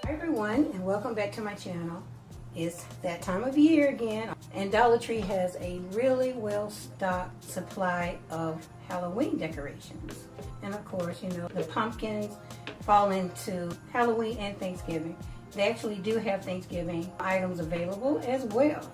Hi everyone, and welcome back to my channel. It's that time of year again, and Dollar Tree has a really well-stocked supply of Halloween decorations. And of course, you know, the pumpkins fall into Halloween and Thanksgiving. They actually do have Thanksgiving items available as well.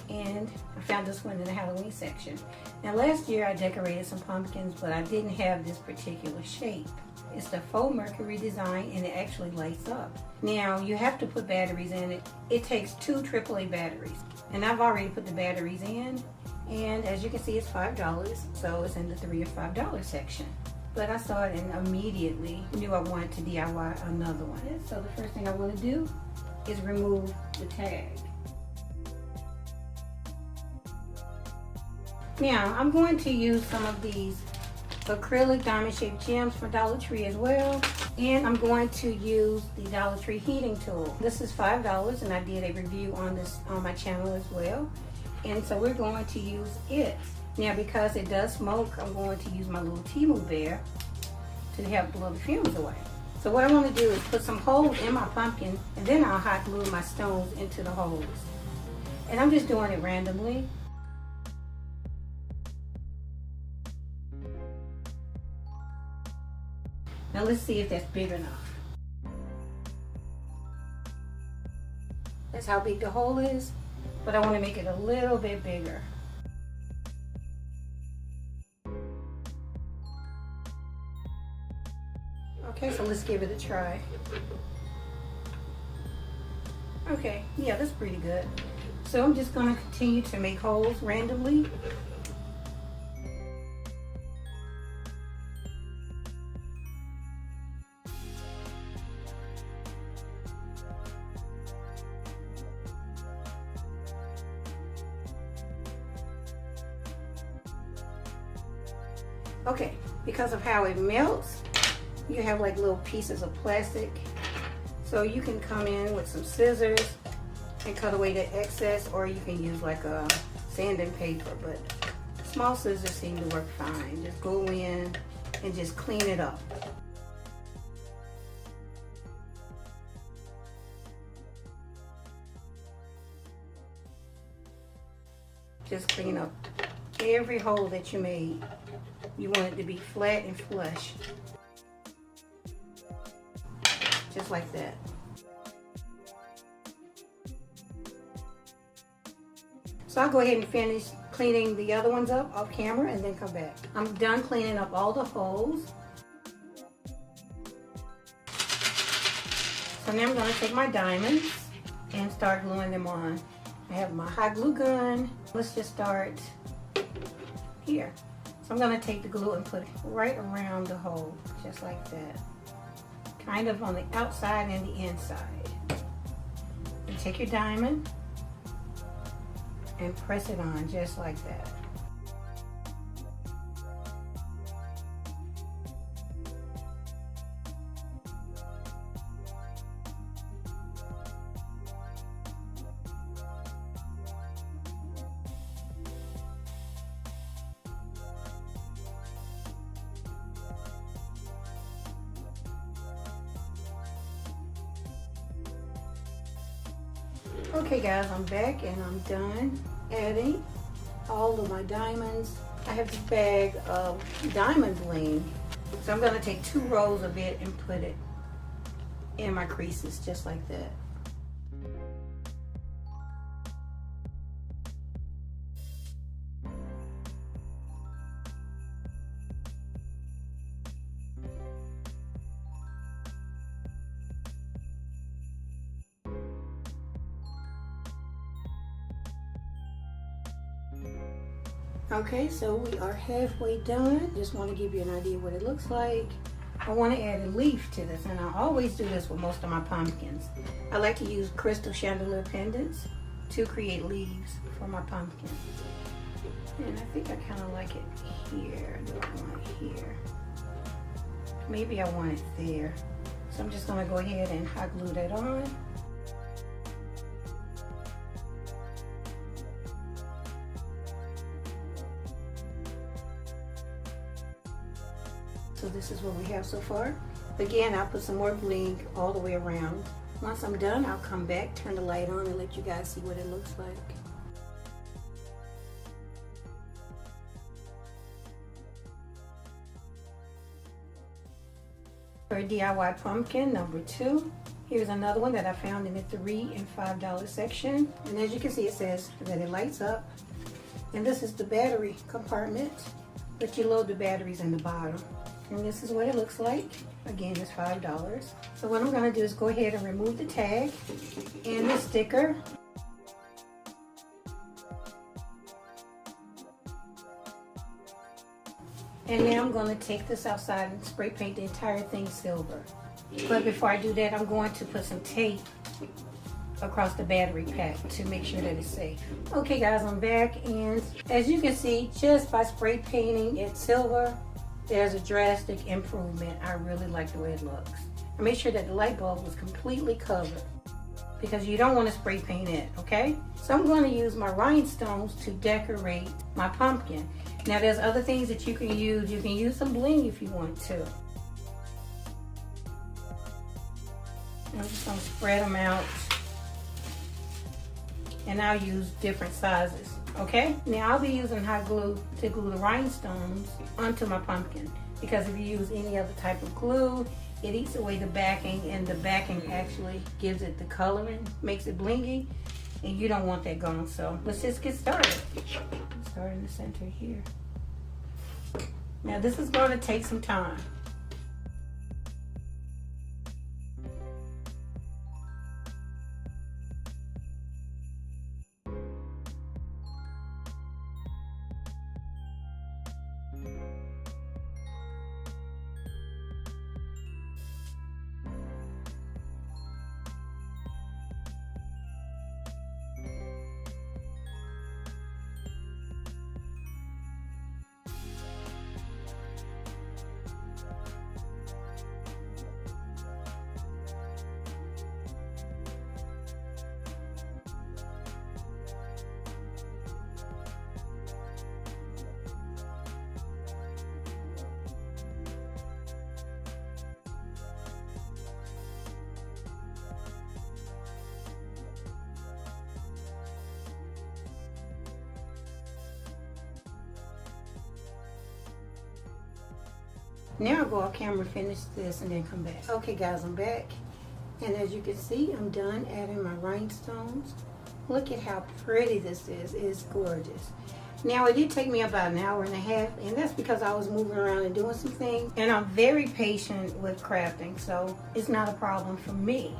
And I found this one in the Halloween section. Now last year I decorated some pumpkins, but I didn't have this particular shape. It's the faux mercury design, and it actually lights up. Now you have to put batteries in it. It takes 2 AAA batteries, and I've already put the batteries in, and as you can see it's $5, so it's in the $3 or $5 section. But I saw it and immediately knew I wanted to DIY another one. So the first thing I want to do is remove the tag. Now I'm going to use some of these acrylic diamond shaped gems from Dollar Tree as well, and I'm going to use the Dollar Tree heating tool. This is $5, and I did a review on this on my channel as well, and so we're going to use it. Now because it does smoke, I'm going to use my little Timu bear to help blow the fumes away. So what I want to do is put some holes in my pumpkin, and then I'll hot glue my stones into the holes, and I'm just doing it randomly. Now let's see if that's big enough. That's how big the hole is, but I want to make it a little bit bigger. Okay, so let's give it a try. Okay, yeah, that's pretty good. So I'm just going to continue to make holes randomly. Okay, because of how it melts, you have like little pieces of plastic. So you can come in with some scissors and cut away the excess, or you can use like a sanding paper, but small scissors seem to work fine. Just go in and just clean it up. Just clean up every hole that you made. You want it to be flat and flush. Just like that. So I'll go ahead and finish cleaning the other ones up off camera and then come back. I'm done cleaning up all the holes. So now I'm going to take my diamonds and start gluing them on. I have my hot glue gun. Let's just start here. So I'm going to take the glue and put it right around the hole, just like that. Kind of on the outside and the inside. And take your diamond and press it on just like that. Okay guys, I'm back and I'm done adding all of my diamonds. I have this bag of diamond bling. So I'm going to take 2 rows of it and put it in my creases just like that. Okay, so we are halfway done. Just want to give you an idea what it looks like. I want to add a leaf to this, and I always do this with most of my pumpkins. I like to use crystal chandelier pendants to create leaves for my pumpkin. And I think I kind of like it here. I don't want it here. Maybe I want it there. So I'm just going to go ahead and hot glue that on. So this is what we have so far. Again, I'll put some more bling all the way around Once I'm done, I'll come back, turn the light on, and let you guys see what it looks like. For a DIY pumpkin number 2, here's another one that I found in the $3 and $5 section. And as you can see, it says that it lights up. And this is the battery compartment, but you load the batteries in the bottom. And this is what it looks like. Again, it's $5. So what I'm going to do is go ahead and remove the tag and the sticker. And now I'm going to take this outside and spray paint the entire thing silver. But before I do that, I'm going to put some tape across the battery pack to make sure that it's safe. Okay guys, I'm back, and as you can see, just by spray painting it silver, there's a drastic improvement. I really like the way it looks. I made sure that the light bulb was completely covered because you don't want to spray paint it, okay? So I'm going to use my rhinestones to decorate my pumpkin. Now there's other things that you can use. You can use some bling if you want to. I'm just going to spread them out, and I'll use different sizes, okay? Now I'll be using hot glue to glue the rhinestones onto my pumpkin, because if you use any other type of glue, it eats away the backing, and the backing actually gives it the coloring, makes it blingy, and you don't want that gone. So let's just get started. Start in the center here. Now this is going to take some time. Now I'll go off camera, finish this, and then come back. Okay guys, I'm back. And as you can see, I'm done adding my rhinestones. Look at how pretty this is. It's gorgeous. Now it did take me about an hour and a half, and that's because I was moving around and doing some things. And I'm very patient with crafting, so it's not a problem for me.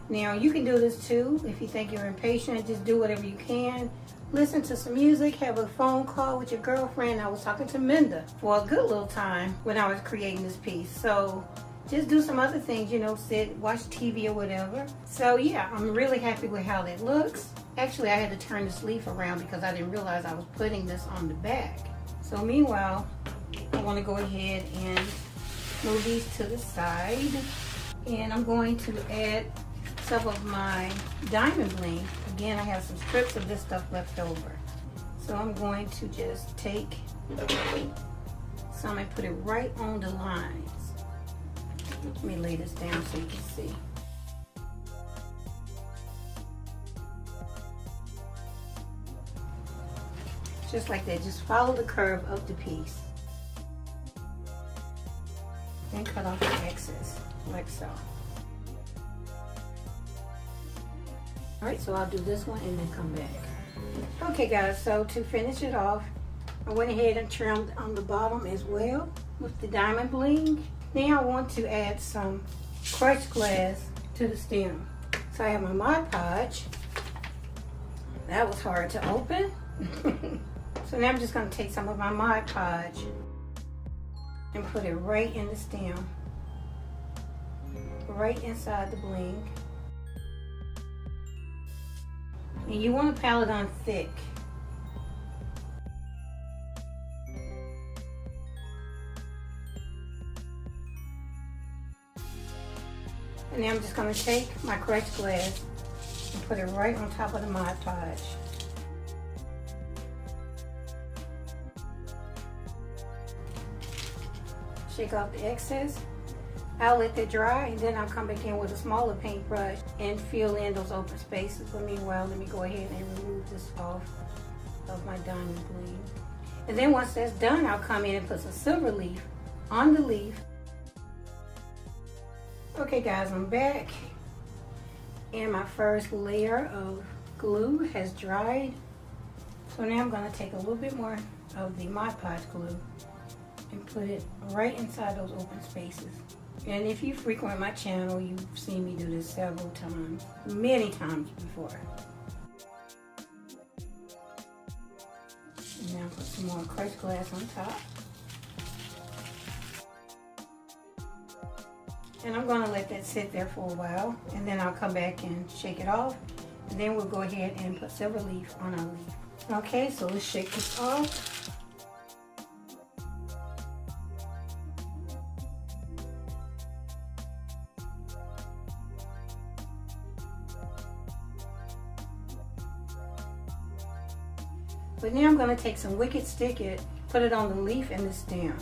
Now you can do this too. If you think you're impatient, just do whatever you can. Listen to some music, have a phone call with your girlfriend. I was talking to Minda for a good little time when I was creating this piece. So just do some other things, you know, sit, watch TV or whatever. So yeah, I'm really happy with how that looks. Actually, I had to turn this leaf around because I didn't realize I was putting this on the back. So meanwhile, I want to go ahead and move these to the side. And I'm going to add some of my diamond bling. Again, I have some strips of this stuff left over. So I'm going to just take some and put it right on the lines. Let me lay this down so you can see. Just like that, just follow the curve of the piece. Then cut off the excess, like so. Alright, so I'll do this one and then come back. Okay guys, so to finish it off, I went ahead and trimmed on the bottom as well with the diamond bling. Now I want to add some crushed glass to the stem. So I have my Mod Podge. That was hard to open. So now I'm just going to take some of my Mod Podge and put it right in the stem, right inside the bling. And you want to pile it on thick. And now I'm just going to take my crushed glass and put it right on top of the Mod Podge. Shake off the excess. I'll let that dry, and then I'll come back in with a smaller paintbrush and fill in those open spaces. But meanwhile, let me go ahead and remove this off of my diamond bling. And then once that's done, I'll come in and put some silver leaf on the leaf. Okay guys, I'm back, and my first layer of glue has dried. So now I'm going to take a little bit more of the Mod Podge glue and put it right inside those open spaces. And if you frequent my channel, you've seen me do this several times, many times before. And now put some more crushed glass on top. And I'm going to let that sit there for a while, and then I'll come back and shake it off. And then we'll go ahead and put silver leaf on our leaf. Okay, so let's shake this off. But now I'm going to take some Wicked Stick It, put it on the leaf and the stem.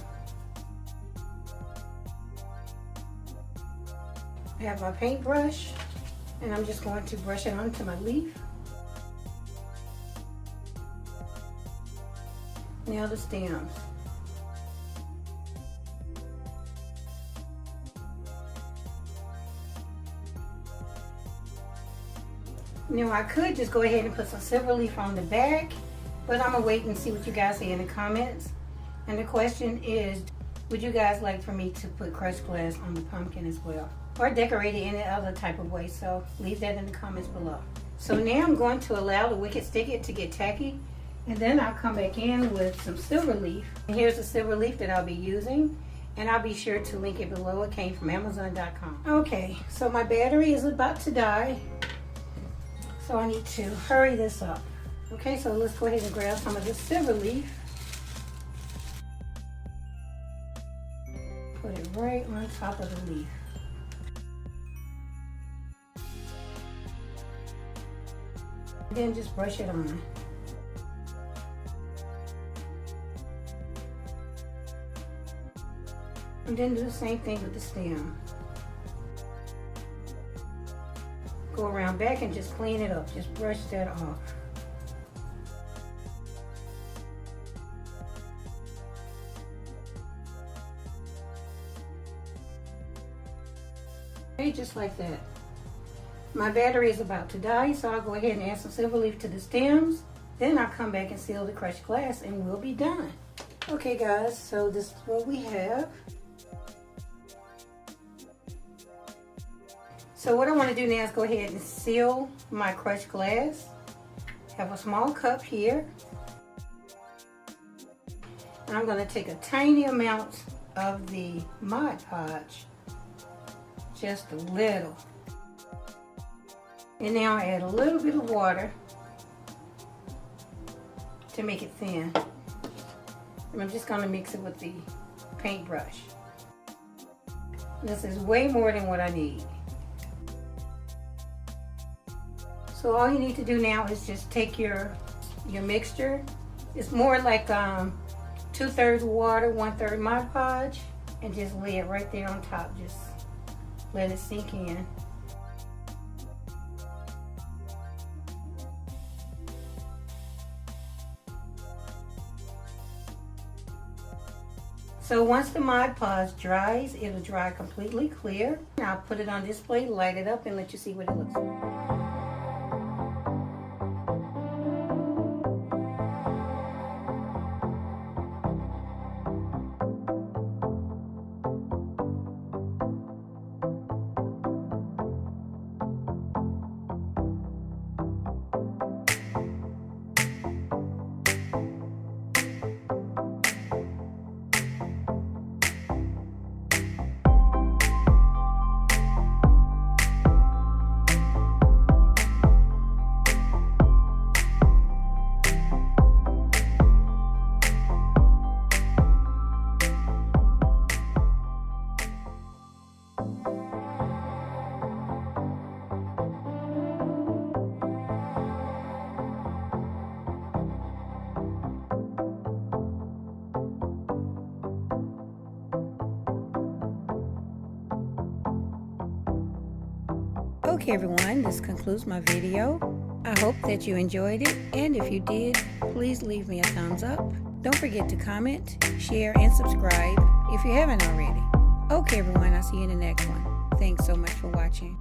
I have my paintbrush, and I'm just going to brush it onto my leaf. Now the stems. Now I could just go ahead and put some silver leaf on the back, but I'm gonna wait and see what you guys say in the comments. And the question is, would you guys like for me to put crushed glass on the pumpkin as well, or decorate it any other type of way? So leave that in the comments below. So now I'm going to allow the Wicked Stick It to get tacky, and then I'll come back in with some silver leaf. And here's the silver leaf that I'll be using, and I'll be sure to link it below. It came from Amazon.com. Okay, so my battery is about to die, so I need to hurry this up. Okay, so let's go ahead and grab some of this silver leaf. Put it right on top of the leaf. Then just brush it on. And then do the same thing with the stem. Go around back and just clean it up. Just brush that off. Okay, just like that. My battery is about to die, so I'll go ahead and add some silver leaf to the stems. Then I'll come back and seal the crushed glass, and we'll be done. Okay guys, so this is what we have. So what I want to do now is go ahead and seal my crushed glass. Have a small cup here. And I'm going to take a tiny amount of the Mod Podge. Just a little. And now I add a little bit of water to make it thin. And I'm just going to mix it with the paintbrush. This is way more than what I need. So all you need to do now is just take your mixture. It's more like 2/3 water, 1/3 Mod Podge, and just lay it right there on top. Just let it sink in. So once the Mod Podge dries, it'll dry completely clear. I'll put it on display, light it up, and let you see what it looks like. Okay everyone, this concludes my video. I hope that you enjoyed it, and if you did, please leave me a thumbs up. Don't forget to comment, share, and subscribe if you haven't already. Okay everyone, I'll see you in the next one. Thanks so much for watching.